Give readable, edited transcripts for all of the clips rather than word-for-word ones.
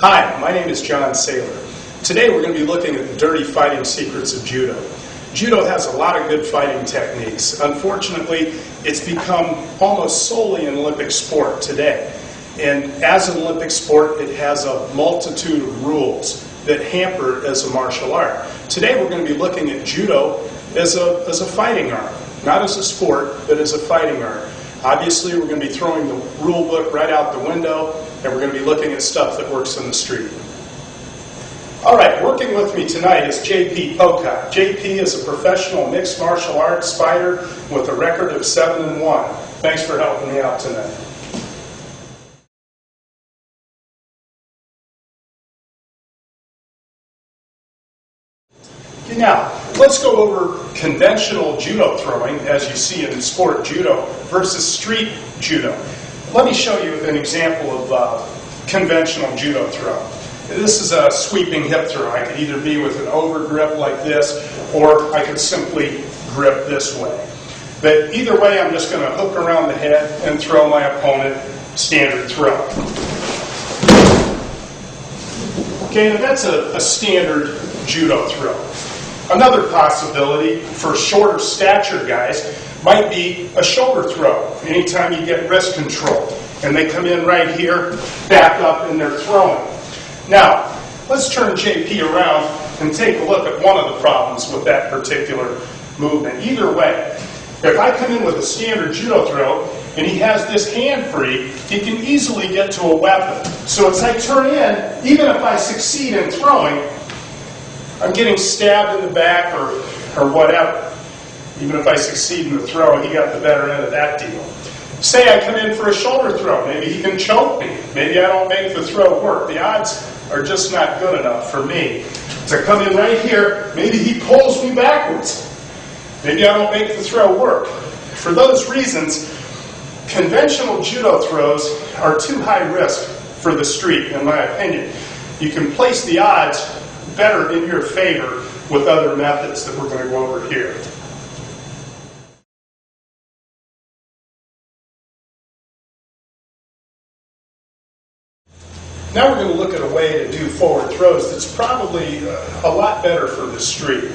Hi, my name is John Saylor. Today we're going to be looking at the dirty fighting secrets of Judo. Judo has a lot of good fighting techniques. Unfortunately, it's become almost solely an Olympic sport today. And as an Olympic sport, it has a multitude of rules that hamper it as a martial art. Today we're going to be looking at Judo as a fighting art. Not as a sport, but as a fighting art. Obviously, we're going to be throwing the rule book right out the window, and we're going to be looking at stuff that works in the street. All right, working with me tonight is JP Pocock. JP is a professional mixed martial arts fighter with a record of 7-1. Thanks for helping me out tonight. Now, let's go over conventional judo throwing, as you see in sport judo, versus street judo. Let me show you an example of conventional judo throw. This is a sweeping hip throw. I could either be with an over grip like this, or I could simply grip this way. But either way, I'm just going to hook around the head and throw my opponent standard throw. Okay, now that's a standard judo throw. Another possibility for shorter stature guys might be a shoulder throw. Anytime you get wrist control and they come in right here, back up, and they're throwing. Now, let's turn JP around and take a look at one of the problems with that particular movement. Either way, if I come in with a standard judo throw and he has this hand free, he can easily get to a weapon. So as I turn in, even if I succeed in throwing, I'm getting stabbed in the back or whatever. Even if I succeed in the throw, he got the better end of that deal. Say I come in for a shoulder throw. Maybe he can choke me. Maybe I don't make the throw work. The odds are just not good enough for me. To come in right here, maybe he pulls me backwards. Maybe I don't make the throw work. For those reasons, conventional judo throws are too high risk for the street, in my opinion. You can place the odds better in your favor with other methods that we're going to go over here. Now we're going to look at a way to do forward throws that's probably a lot better for the street.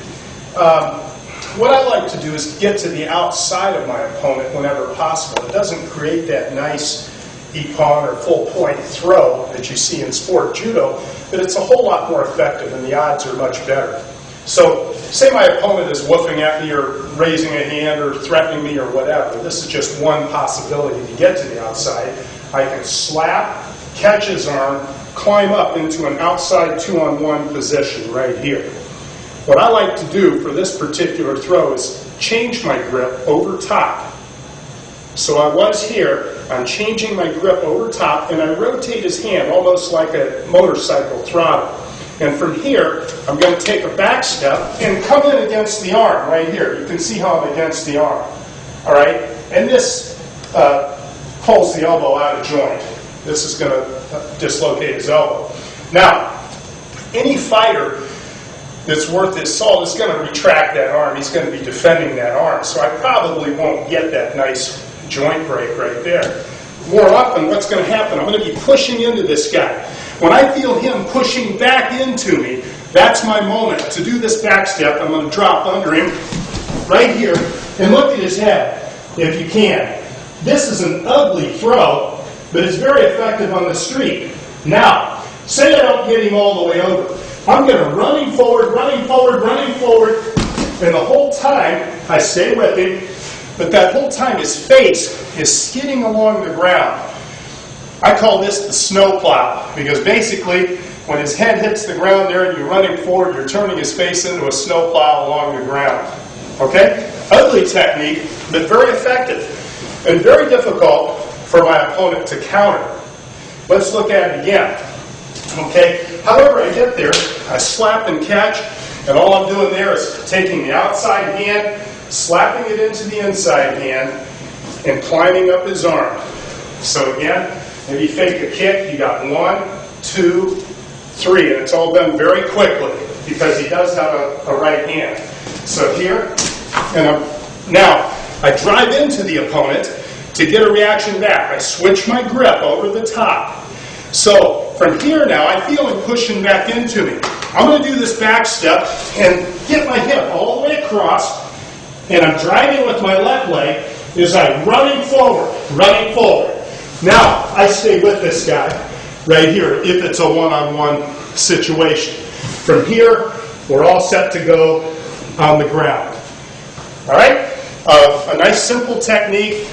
What I like to do is get to the outside of my opponent whenever possible. It doesn't create that nice ippon or full point throw that you see in sport judo, but it's a whole lot more effective and the odds are much better. So say my opponent is woofing at me or raising a hand or threatening me or whatever. This is just one possibility to get to the outside. I can slap, catch his arm, climb up into an outside 2-on-1 position right here. What I like to do for this particular throw is change my grip over top. So I was here, I'm changing my grip over top, and I rotate his hand almost like a motorcycle throttle. And from here, I'm going to take a back step and come in against the arm right here. You can see how I'm against the arm. All right? And this pulls the elbow out of joint. This is going to dislocate his elbow. Now, any fighter that's worth his salt is going to retract that arm. He's going to be defending that arm. So I probably won't get that nice joint break right there. More often, what's going to happen, I'm going to be pushing into this guy. When I feel him pushing back into me, that's my moment. To do this back step, I'm going to drop under him right here and look at his head, if you can. This is an ugly throw, but it's very effective on the street. Now, say I don't get him all the way over. I'm going to run him forward, running forward, running forward, and the whole time I stay with him. But that whole time his face is skidding along the ground. I call this the snow plow, because basically when his head hits the ground there and you're running forward, you're turning his face into a snow plow along the ground. Okay? Ugly technique, but very effective and very difficult for my opponent to counter. Let's look at it again. Okay? However I get there, I slap and catch, and all I'm doing there is taking the outside hand, slapping it into the inside hand, and climbing up his arm. So again, maybe fake a kick. You got 1, 2, 3, and it's all done very quickly because he does have a right hand. So here, and now I drive into the opponent to get a reaction back. I switch my grip over the top. So From here now, I feel him pushing back into me. I'm going to do this back step and get my hip all the way across, and I'm driving with my left leg as I'm running forward, running forward. Now, I stay with this guy right here if it's a one-on-one situation. From here, we're all set to go on the ground. All right? A nice simple technique.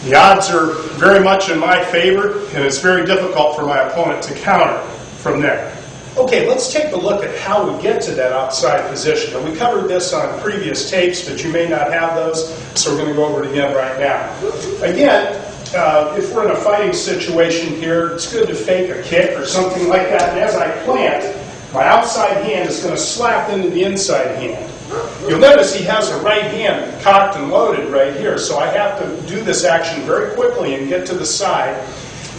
The odds are very much in my favor, and it's very difficult for my opponent to counter from there. Okay, let's take a look at how we get to that outside position. And we covered this on previous tapes, but you may not have those, so we're going to go over it again right now. Again, if we're in a fighting situation here, it's good to fake a kick or something like that. And as I plant, my outside hand is going to slap into the inside hand. You'll notice he has a right hand cocked and loaded right here, so I have to do this action very quickly and get to the side.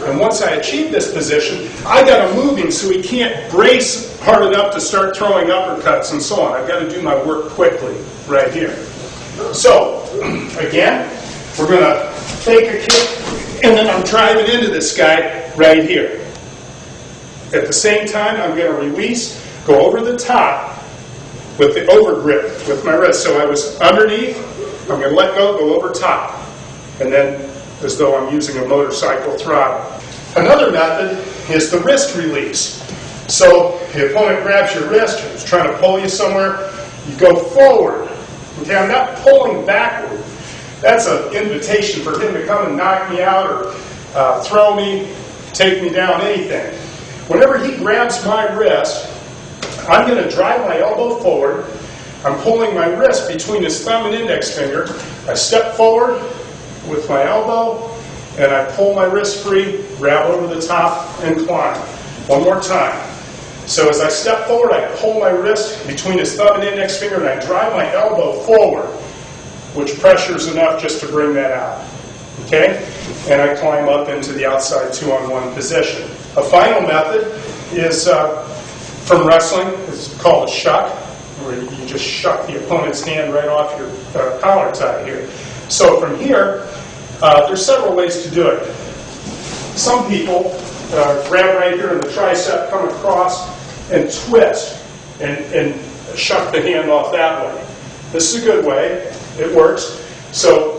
And once I achieve this position, I got him moving so he can't brace hard enough to start throwing uppercuts and so on. I've got to do my work quickly right here. So, again, we're going to fake a kick, and then I'm driving into this guy right here. At the same time, I'm going to release, go over the top with the over grip with my wrist. So I was underneath, I'm going to let go over top, and then as though I'm using a motorcycle throttle. Another method is the wrist release. So the opponent grabs your wrist, is trying to pull you somewhere, you go forward. Okay, I'm not pulling backward. That's an invitation for him to come and knock me out or throw me, take me down, anything. Whenever he grabs my wrist, I'm going to drive my elbow forward. I'm pulling my wrist between his thumb and index finger. I step forward with my elbow, and I pull my wrist free, grab over the top, and climb. One more time. So as I step forward, I pull my wrist between his thumb and index finger, and I drive my elbow forward, which pressures enough just to bring that out. Okay? And I climb up into the outside 2-on-1 position. A final method is from wrestling. It's called a shuck, where you just shuck the opponent's hand right off your collar tie here. So from here, there's several ways to do it. Some people grab right here in the tricep, come across, and twist, and shuck the hand off that way. This is a good way. It works. So